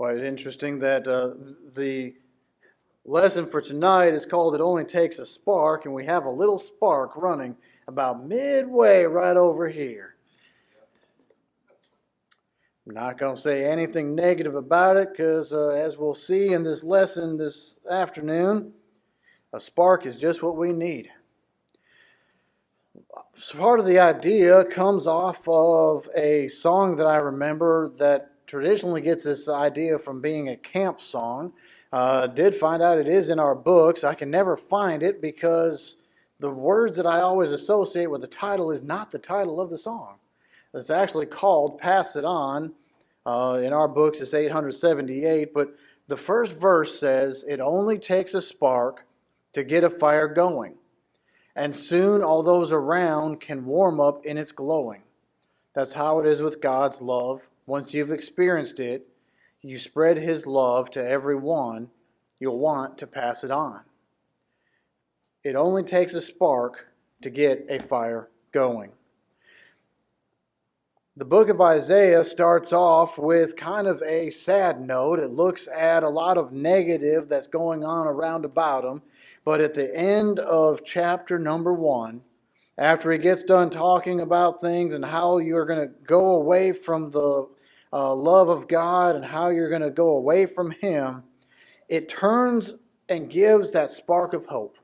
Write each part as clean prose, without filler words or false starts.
Quite interesting that the lesson for tonight is called It Only Takes a Spark, and we have a little spark running about midway right over here. I'm not going to say anything negative about it because, as we'll see in this lesson this afternoon, a spark is just what we need. So part of the idea comes off of a song that I remember that traditionally gets this idea from being a camp song. Did find out it is in our books. I can never find it because the words that I always associate with the title is not the title of the song. It's actually called Pass It On. In our books it's 878, but the first verse says, "It only takes a spark to get a fire going, and soon all those around can warm up in its glowing." That's how it is with God's love. Once you've experienced it, you spread His love to everyone. You'll want to pass it on. It only takes a spark to get a fire going. The book of Isaiah starts off with kind of a sad note. It looks at a lot of negative that's going on around about him. But at the end of chapter number 1, after he gets done talking about things and how you're going to go away from the love of God and how you're going to go away from Him, it turns and gives that spark of hope.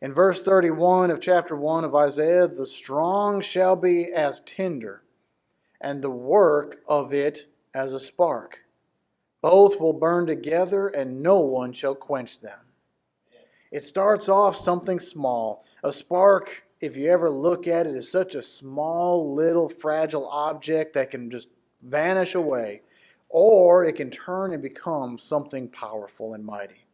In verse 31 of chapter 1 of Isaiah, "The strong shall be as tinder, and the work of it as a spark. Both will burn together, and no one shall quench them." It starts off something small. A spark, if you ever look at it, is such a small, little, fragile object that can just vanish away. Or it can turn and become something powerful and mighty.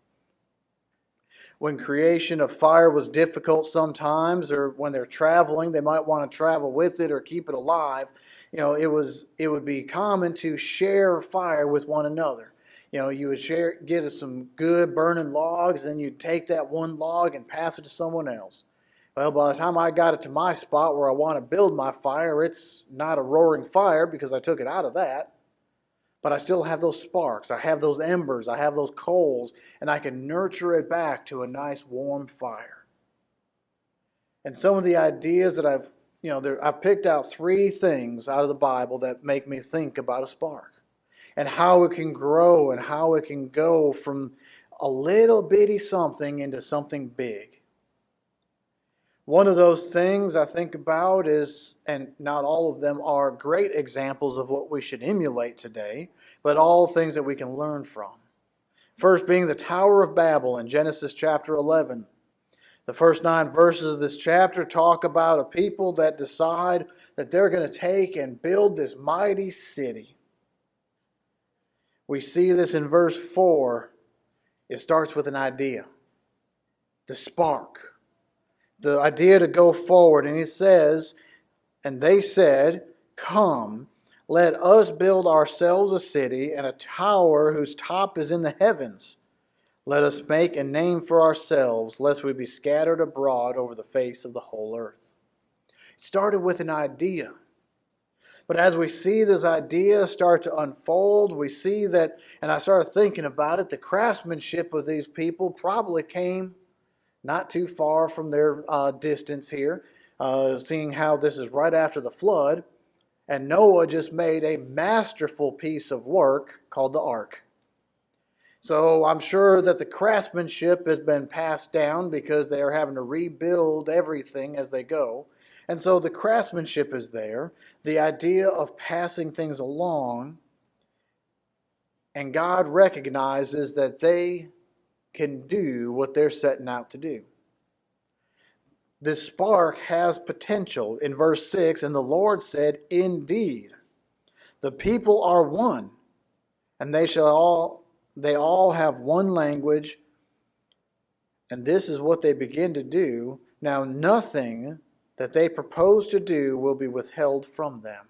When creation of fire was difficult sometimes, or when they're traveling, they might want to travel with it or keep it alive. It would be common to share fire with one another. You would get some good burning logs, then you'd take that one log and pass it to someone else. Well, by the time I got it to my spot where I want to build my fire, it's not a roaring fire because I took it out of that. But I still have those sparks. I have those embers. I have those coals, and I can nurture it back to a nice warm fire. And some of the ideas that I've picked out 3 things out of the Bible that make me think about a spark and how it can grow and how it can go from a little bitty something into something big. One of those things I think about is, and not all of them are great examples of what we should emulate today, but all things that we can learn from. First being the Tower of Babel in Genesis chapter 11. The first 9 verses of this chapter talk about a people that decide that they're going to take and build this mighty city. We see this in verse 4. It starts with an idea. The spark. The idea to go forward. And he says, "And they said, 'Come, let us build ourselves a city and a tower whose top is in the heavens. Let us make a name for ourselves, lest we be scattered abroad over the face of the whole earth.'" It started with an idea. But as we see this idea start to unfold, we see that, and I started thinking about it, the craftsmanship of these people probably came not too far from their distance here, seeing how this is right after the flood, and Noah just made a masterful piece of work called the ark. So I'm sure that the craftsmanship has been passed down because they are having to rebuild everything as they go. And so the craftsmanship is there, the idea of passing things along, and God recognizes that they can do what they're setting out to do. This spark has potential. In verse 6, "And the Lord said, Indeed, the people are one, and they all have one language, and this is what they begin to do. Now nothing that they propose to do will be withheld from them."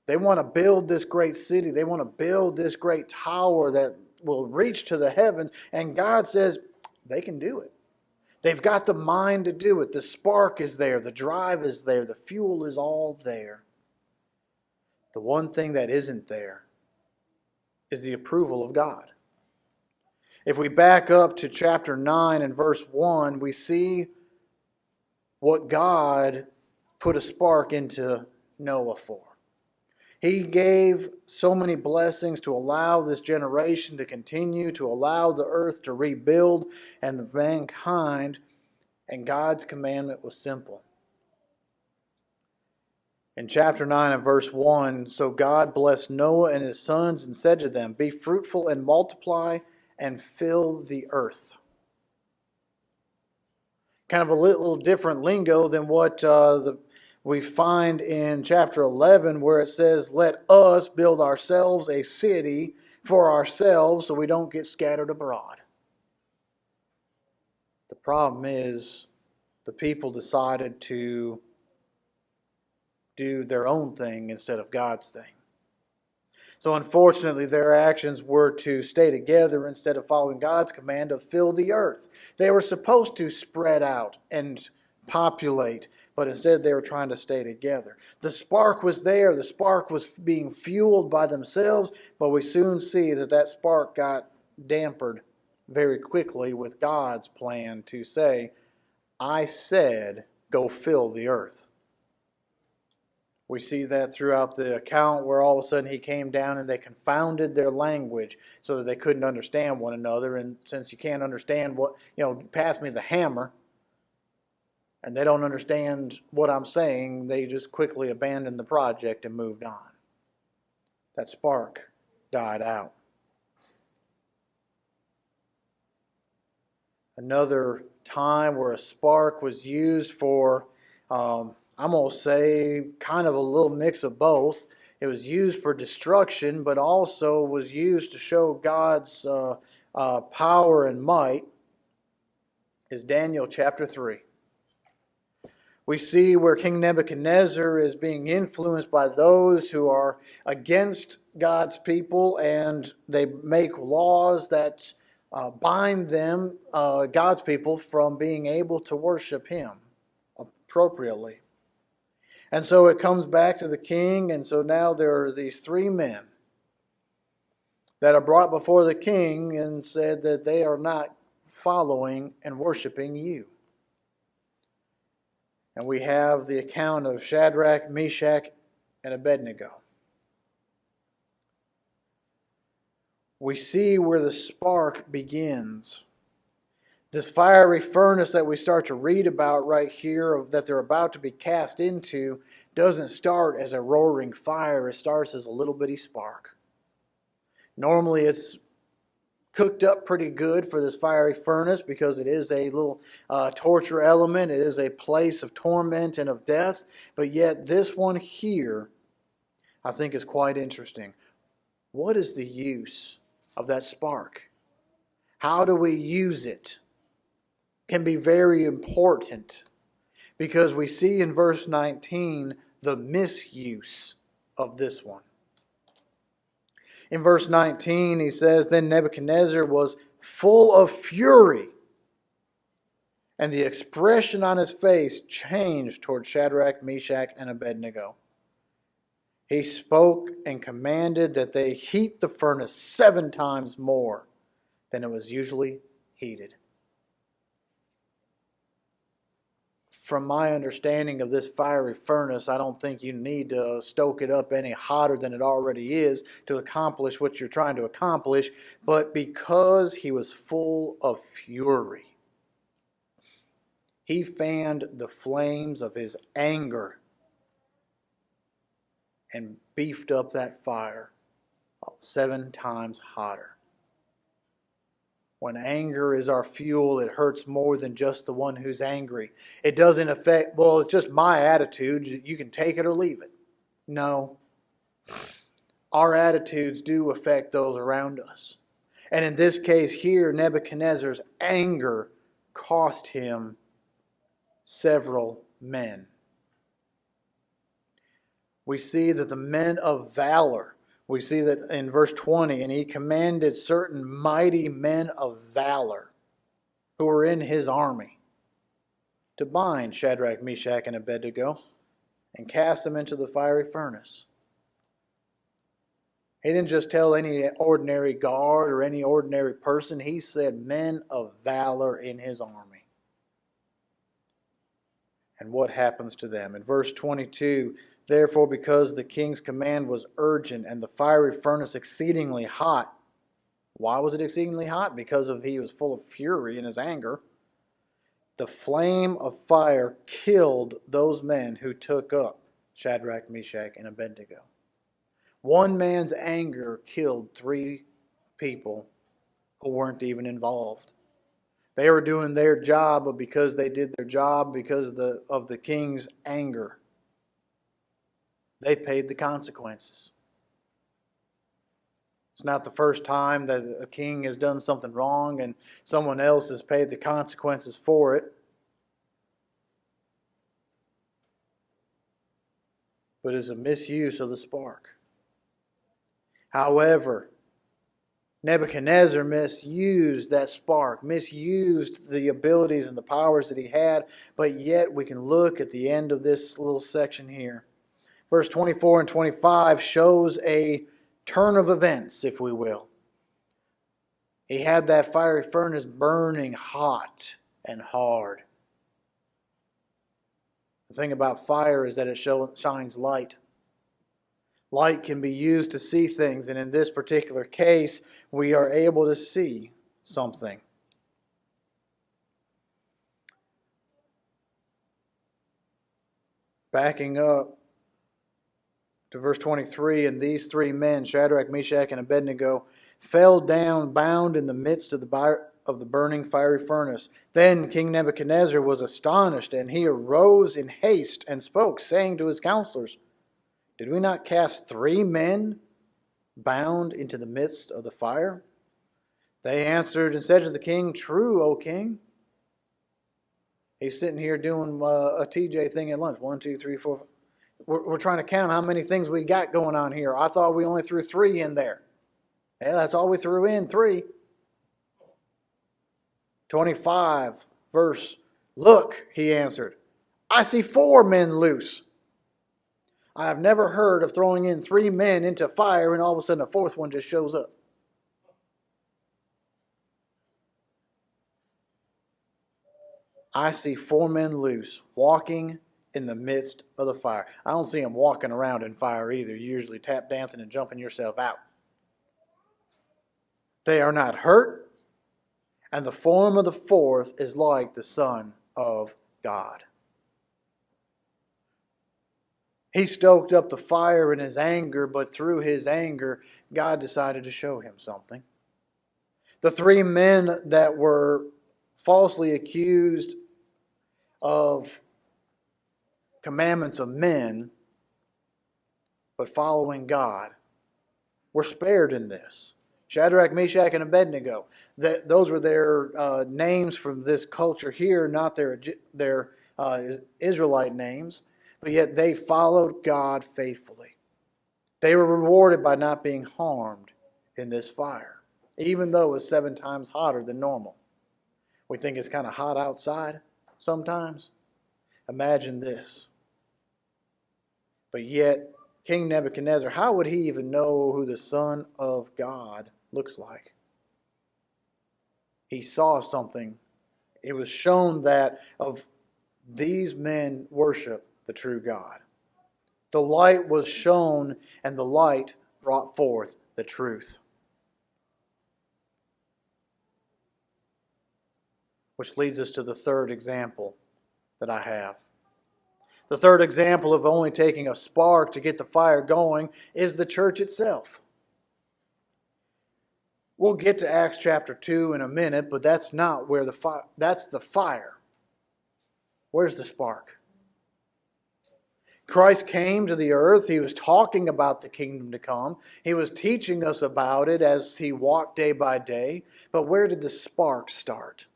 They want to build this great city. They want to build this great tower that will reach to the heavens. And God says they can do it. They've got the mind to do it. The spark is there. The drive is there. The fuel is all there. The one thing that isn't there is the approval of God. If we back up to chapter 9 and verse 1, we see what God put a spark into Noah for. He gave so many blessings to allow this generation to continue, to allow the earth to rebuild and the mankind, and God's commandment was simple. In chapter 9 and verse 1, so God blessed Noah and his sons and said to them, "Be fruitful and multiply and fill the earth." Kind of a little different lingo than what we find in chapter 11, where it says, "Let us build ourselves a city for ourselves so we don't get scattered abroad." The problem is the people decided to do their own thing instead of God's thing. So unfortunately, their actions were to stay together instead of following God's command to fill the earth. They were supposed to spread out and populate, but instead they were trying to stay together. The spark was there. The spark was being fueled by themselves, but we soon see that that spark got dampered very quickly with God's plan to say, "I said, go fill the earth." We see that throughout the account where all of a sudden he came down and they confounded their language so that they couldn't understand one another. And since you can't understand pass me the hammer, and they don't understand what I'm saying, they just quickly abandoned the project and moved on. That spark died out. Another time where a spark was used for I'm going to say kind of a little mix of both. It was used for destruction, but also was used to show God's power and might, is Daniel chapter 3. We see where King Nebuchadnezzar is being influenced by those who are against God's people, and they make laws that bind them, God's people, from being able to worship Him appropriately. And so it comes back to the king, and so now there are these three men that are brought before the king and said that they are not following and worshiping you. And we have the account of Shadrach, Meshach, and Abednego. We see where the spark begins. This fiery furnace that we start to read about right here, that they're about to be cast into, doesn't start as a roaring fire. It starts as a little bitty spark. Normally it's cooked up pretty good for this fiery furnace because it is a little torture element. It is a place of torment and of death. But yet this one here, I think, is quite interesting. What is the use of that spark? How do we use it? Can be very important, because we see in verse 19 the misuse of this one. In verse 19 he says, "Then Nebuchadnezzar was full of fury, and the expression on his face changed toward Shadrach, Meshach, and Abednego. He spoke and commanded that they heat the furnace 7 times more than it was usually heated." From my understanding of this fiery furnace, I don't think you need to stoke it up any hotter than it already is to accomplish what you're trying to accomplish. But because he was full of fury, he fanned the flames of his anger and beefed up that fire 7 times hotter. When anger is our fuel, it hurts more than just the one who's angry. It doesn't affect, well, it's just my attitude. You can take it or leave it. No. Our attitudes do affect those around us. And in this case here, Nebuchadnezzar's anger cost him several men. We see that the men of valor, we see that in verse 20, "And he commanded certain mighty men of valor who were in his army to bind Shadrach, Meshach, and Abednego and cast them into the fiery furnace." He didn't just tell any ordinary guard or any ordinary person. He said men of valor in his army. And what happens to them? In verse 22, therefore, because the king's command was urgent and the fiery furnace exceedingly hot. Why was it exceedingly hot? Because he was full of fury in his anger. The flame of fire killed those men who took up Shadrach, Meshach, and Abednego. One man's anger killed 3 people who weren't even involved. They were doing their job, but because they did their job because of the king's anger, they paid the consequences. It's not the first time that a king has done something wrong and someone else has paid the consequences for it. But it's a misuse of the spark. However, Nebuchadnezzar misused that spark, misused the abilities and the powers that he had, but yet we can look at the end of this little section here. Verse 24 and 25 shows a turn of events, if we will. He had that fiery furnace burning hot and hard. The thing about fire is that it shines light. Light can be used to see things, and in this particular case, we are able to see something. Backing up to verse 23, and these 3 men, Shadrach, Meshach, and Abednego, fell down bound in the midst of the burning fiery furnace. Then King Nebuchadnezzar was astonished, and he arose in haste and spoke, saying to his counselors, did we not cast 3 men bound into the midst of the fire? They answered and said to the king, true, O king. He's sitting here doing a TJ thing at lunch. 1, 2, 3, 4. We're trying to count how many things we got going on here. I thought we only threw 3 in there. Yeah, that's all we threw in, 3. 25 verse. Look, he answered, I see 4 men loose. I have never heard of throwing in 3 men into fire and all of a sudden a 4th one just shows up. I see 4 men loose, walking in the midst of the fire. I don't see them walking around in fire either. You're usually tap dancing and jumping yourself out. They are not hurt, and the form of the 4th is like the Son of God. He stoked up the fire in his anger, but through his anger, God decided to show him something. The 3 men that were falsely accused of commandments of men, but following God, were spared in this. Shadrach, Meshach, and Abednego. Those were their names from this culture here, not their Israelite names. But yet they followed God faithfully. They were rewarded by not being harmed in this fire, even though it was 7 times hotter than normal. We think it's kind of hot outside sometimes. Imagine this. But yet, King Nebuchadnezzar, how would he even know who the Son of God looks like? He saw something. It was shown that of these men worship the true God. The light was shown, and the light brought forth the truth. Which leads us to the 3rd example that I have. The 3rd example of only taking a spark to get the fire going is the church itself. We'll get to Acts chapter 2 in a minute, but that's not where that's the fire. Where's the spark? Christ came to the earth. He was talking about the kingdom to come. He was teaching us about it as he walked day by day. But where did the spark start?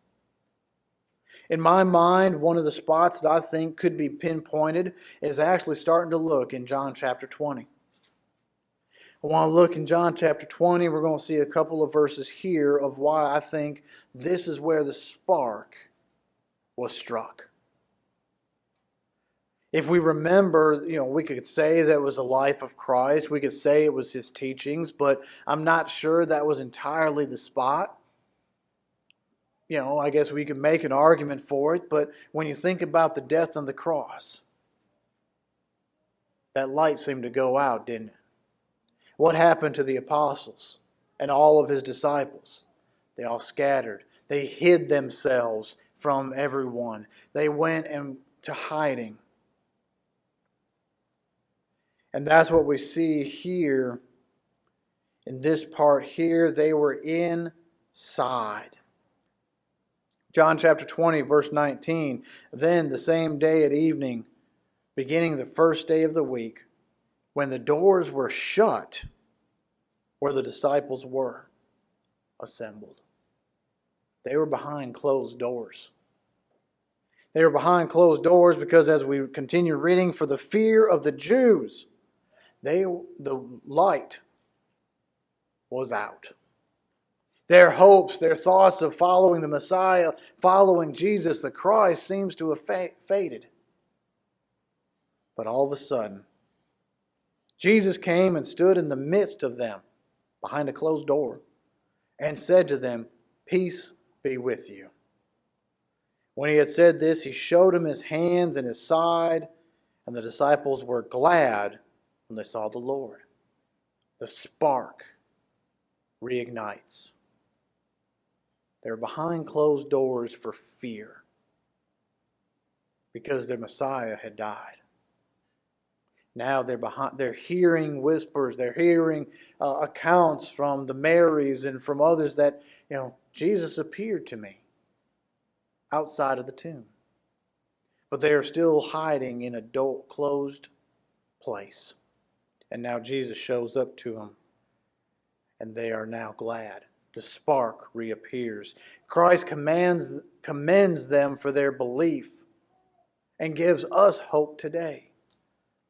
In my mind, one of the spots that I think could be pinpointed is actually starting to look in John chapter 20. I want to look in John chapter 20. We're going to see a couple of verses here of why I think this is where the spark was struck. If we remember, we could say that it was the life of Christ. We could say it was his teachings, but I'm not sure that was entirely the spot. I guess we could make an argument for it, but when you think about the death on the cross, that light seemed to go out, didn't it? What happened to the apostles and all of his disciples? They all scattered. They hid themselves from everyone. They went into hiding. And that's what we see here in this part here. They were inside. John chapter 20, verse 19. Then the same day at evening, beginning the first day of the week, when the doors were shut where the disciples were assembled. They were behind closed doors. They were behind closed doors because as we continue reading, for the fear of the Jews, the light was out. Their hopes, their thoughts of following the Messiah, following Jesus the Christ seems to have faded. But all of a sudden, Jesus came and stood in the midst of them, behind a closed door, and said to them, "Peace be with you." When he had said this, he showed them his hands and his side, and the disciples were glad when they saw the Lord. The spark reignites. They're behind closed doors for fear because their Messiah had died. Now they're hearing whispers, they're hearing accounts from the Marys and from others that, Jesus appeared to me outside of the tomb. But they are still hiding in a closed place. And now Jesus shows up to them, and they are now glad. The spark reappears. Christ commends them for their belief and gives us hope today,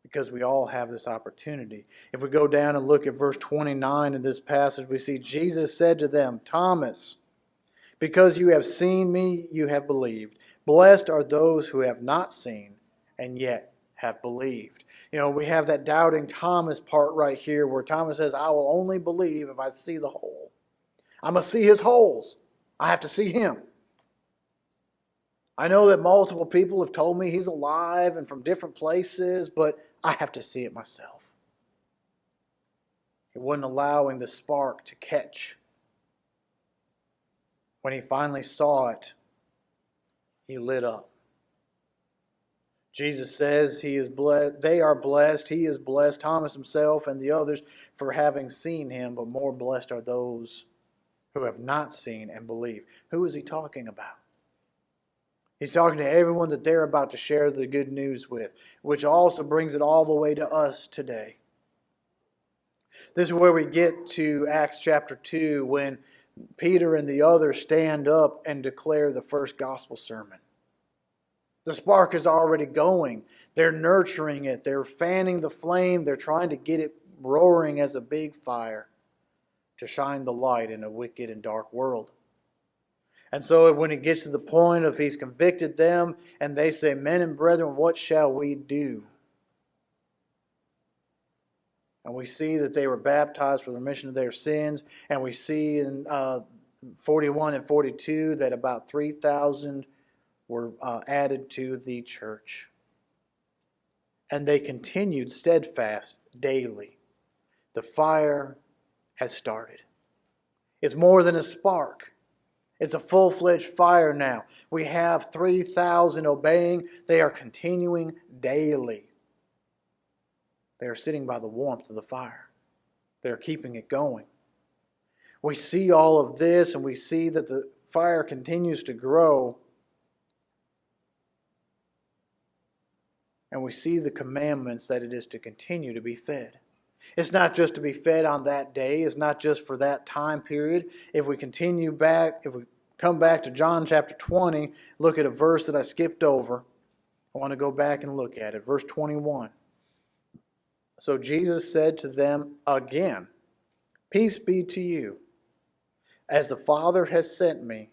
because we all have this opportunity. If we go down and look at verse 29 in this passage, we see Jesus said to them, "Thomas, because you have seen me, you have believed. Blessed are those who have not seen and yet have believed." We have that doubting Thomas part right here where Thomas says, "I will only believe if I see the hole. I must see his holes. I have to see him. I know that multiple people have told me he's alive and from different places, but I have to see it myself." He wasn't allowing the spark to catch. When he finally saw it, he lit up. Jesus says he is blessed. They are blessed. He is blessed, Thomas himself and the others, for having seen him, but more blessed are those who have not seen and believe. Who is he talking about? He's talking to everyone that they're about to share the good news with, which also brings it all the way to us today. This is where we get to Acts chapter 2, when Peter and the others stand up and declare the first gospel sermon. The spark is already going. They're nurturing it. They're fanning the flame. They're trying to get it roaring as a big fire to shine the light in a wicked and dark world. And so when it gets to the point of he's convicted them and they say, "Men and brethren, what shall we do?" And we see that they were baptized for the remission of their sins. And we see in 41 and 42 that about 3,000 were added to the church. And they continued steadfast daily. The fire has started. It's more than a spark. It's a full-fledged fire now. We have 3,000 obeying. They are continuing daily. They are sitting by the warmth of the fire. They are keeping it going. We see all of this, and we see that the fire continues to grow. And we see the commandments that it is to continue to be fed. It's not just to be fed on that day. It's not just for that time period. If we come back to John chapter 20, look at a verse that I skipped over. I want to go back and look at it. Verse 21. So Jesus said to them again, "Peace be to you. As the Father has sent me,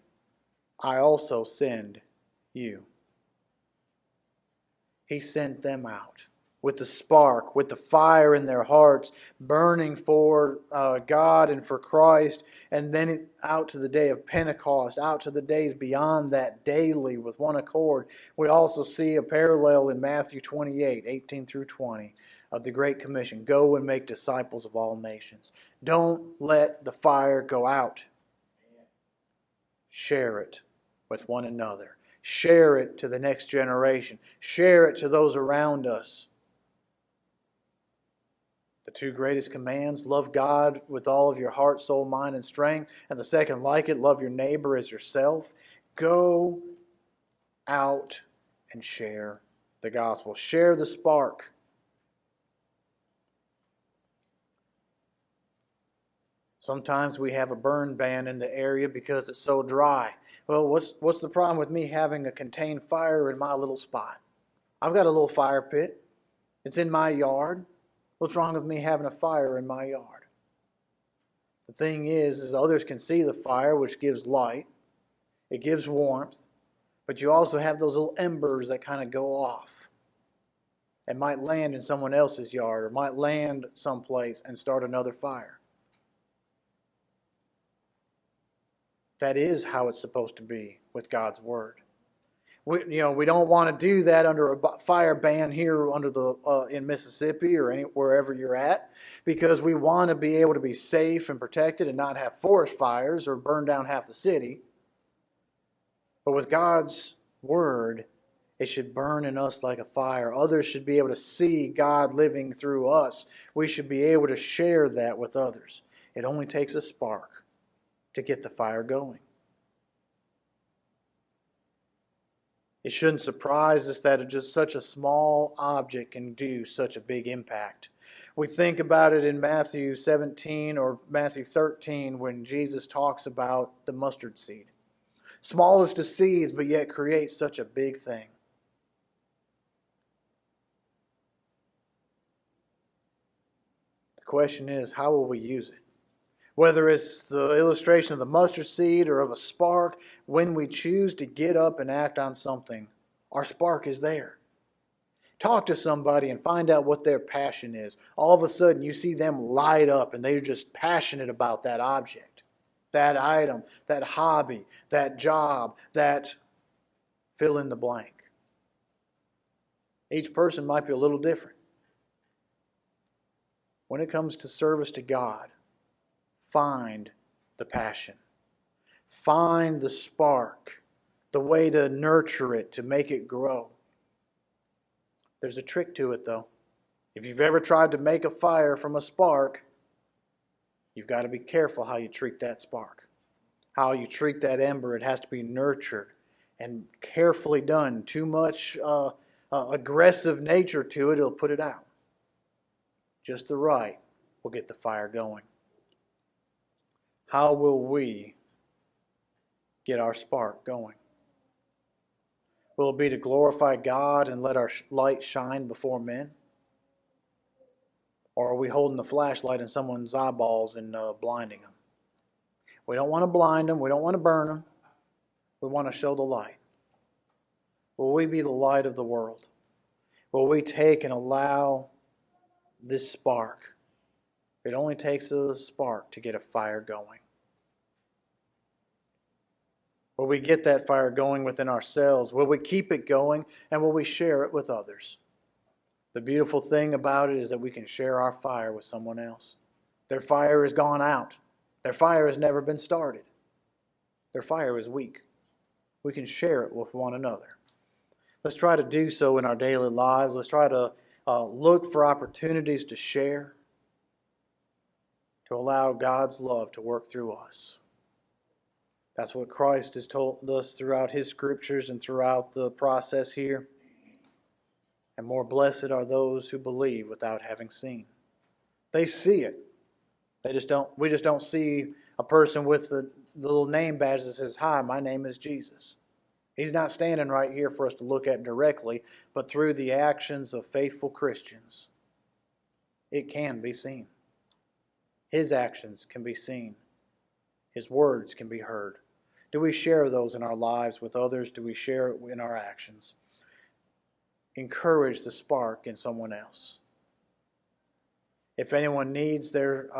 I also send you." He sent them out with the spark, with the fire in their hearts, burning for God and for Christ, and then out to the day of Pentecost, out to the days beyond that daily with one accord. We also see a parallel in Matthew 28, 18 through 20 of the Great Commission. Go and make disciples of all nations. Don't let the fire go out. Share it with one another. Share it to the next generation. Share it to those around us. The two greatest commands, love God with all of your heart, soul, mind, and strength. And the second like it, love your neighbor as yourself. Go out and share the gospel. Share the spark. Sometimes we have a burn ban in the area because it's so dry. Well, what's the problem with me having a contained fire in my little spot? I've got a little fire pit. It's in my yard. What's wrong with me having a fire in my yard? The thing is others can see the fire, which gives light. It gives warmth. But you also have those little embers that kind of go off. It might land in someone else's yard or might land someplace and start another fire. That is how it's supposed to be with God's Word. We don't want to do that under a fire ban here in Mississippi or wherever you're at, because we want to be able to be safe and protected and not have forest fires or burn down half the city. But with God's Word, it should burn in us like a fire. Others should be able to see God living through us. We should be able to share that with others. It only takes a spark to get the fire going. It shouldn't surprise us that just such a small object can do such a big impact. We think about it in Matthew 17 or Matthew 13 when Jesus talks about the mustard seed. Smallest of seeds, but yet creates such a big thing. The question is, how will we use it? Whether it's the illustration of the mustard seed or of a spark, when we choose to get up and act on something, our spark is there. Talk to somebody and find out what their passion is. All of a sudden, you see them light up and they're just passionate about that object, that item, that hobby, that job, that fill in the blank. Each person might be a little different. When it comes to service to God, find the passion. Find the spark, the way to nurture it, to make it grow. There's a trick to it, though. If you've ever tried to make a fire from a spark, you've got to be careful how you treat that spark, how you treat that ember. It has to be nurtured and carefully done. Too much aggressive nature to it, it'll put it out. Just the right will get the fire going. How will we get our spark going? Will it be to glorify God and let our light shine before men? Or are we holding the flashlight in someone's eyeballs and blinding them? We don't want to blind them. We don't want to burn them. We want to show the light. Will we be the light of the world? Will we take and allow this spark? It only takes a spark to get a fire going. Will we get that fire going within ourselves? Will we keep it going? And will we share it with others? The beautiful thing about it is that we can share our fire with someone else. Their fire has gone out. Their fire has never been started. Their fire is weak. We can share it with one another. Let's try to do so in our daily lives. Let's try to look for opportunities to share, to allow God's love to work through us. That's what Christ has told us throughout His scriptures and throughout the process here. And more blessed are those who believe without having seen. They see it. We just don't see a person with the little name badge that says, "Hi, my name is Jesus." He's not standing right here for us to look at directly, but through the actions of faithful Christians, it can be seen. His actions can be seen. His words can be heard. Do we share those in our lives with others? Do we share it in our actions? encourage the spark in someone else. If anyone needs their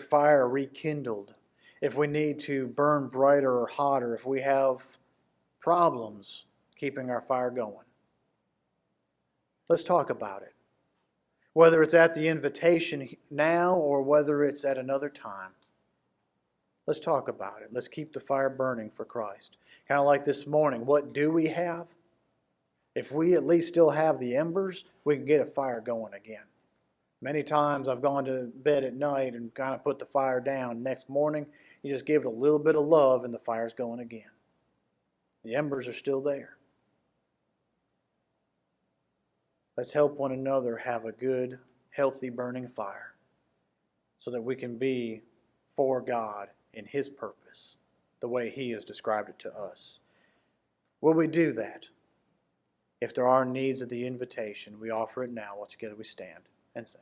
fire rekindled, if we need to burn brighter or hotter, if we have problems keeping our fire going, let's talk about it. Whether it's at the invitation now or whether it's at another time, let's talk about it. Let's keep the fire burning for Christ. Kind of like this morning, what do we have? If we at least still have the embers, we can get a fire going again. Many times I've gone to bed at night and kind of put the fire down. Next morning, you just give it a little bit of love and the fire's going again. The embers are still there. Let's help one another have a good, healthy, burning fire so that we can be for God in His purpose, the way He has described it to us. Will we do that? If there are needs of the invitation, we offer it now while together we stand and sing.